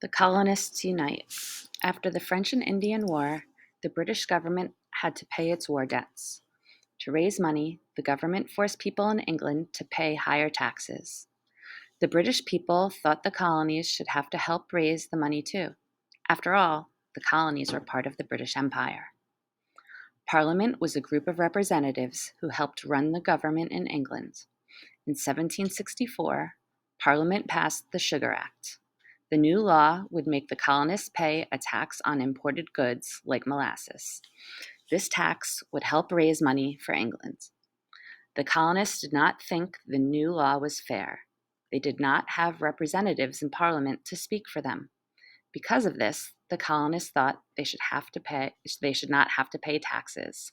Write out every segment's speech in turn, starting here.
The colonists unite. After the French and Indian War, the British government had to pay its war debts. To raise money, the government forced people in England to pay higher taxes. The British people thought the colonies should have to help raise the money too. After all, the colonies were part of the British Empire. Parliament was a group of representatives who helped run the government in England. In 1764, Parliament passed the Sugar Act. The new law would make the colonists pay a tax on imported goods like molasses. This tax would help raise money for England. The colonists did not think the new law was fair. They did not have representatives in Parliament to speak for them. Because of this, the colonists thought they should not have to pay taxes.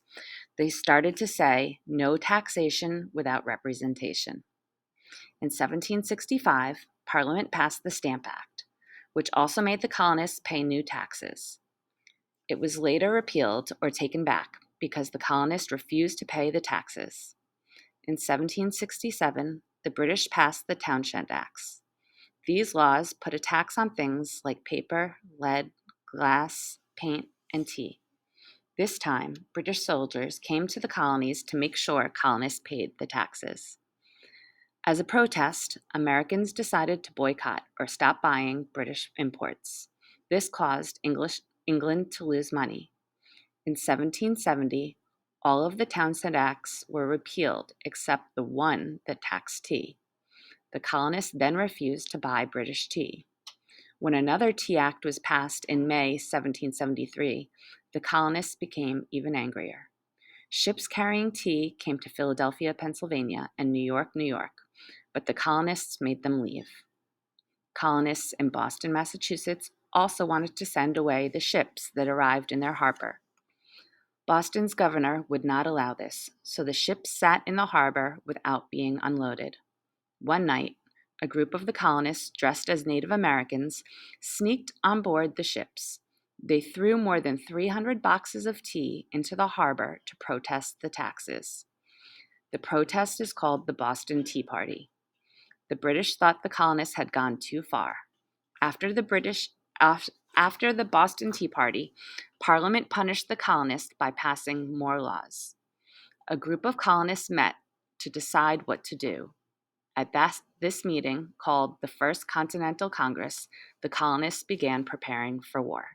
They started to say no taxation without representation. In 1765, Parliament passed the Stamp Act, which also made the colonists pay new taxes. It was later repealed or taken back because the colonists refused to pay the taxes. In 1767, the British passed the Townshend Acts. These laws put a tax on things like paper, lead, glass, paint, and tea. This time, British soldiers came to the colonies to make sure colonists paid the taxes. As a protest, Americans decided to boycott or stop buying British imports. This caused England to lose money. In 1770, all of the Townshend Acts were repealed except the one that taxed tea. The colonists then refused to buy British tea. When another Tea Act was passed in May 1773, the colonists became even angrier. Ships carrying tea came to Philadelphia, Pennsylvania, and New York, New York, but the colonists made them leave. Colonists in Boston, Massachusetts also wanted to send away the ships that arrived in their harbor. Boston's governor would not allow this, so the ships sat in the harbor without being unloaded. One night, a group of the colonists dressed as Native Americans sneaked on board the ships. They threw more than 300 boxes of tea into the harbor to protest the taxes. The protest is called the Boston Tea Party. The British thought the colonists had gone too far. After the Boston Tea Party, Parliament punished the colonists by passing more laws. A group of colonists met to decide what to do. At this meeting, called the First Continental Congress, the colonists began preparing for war.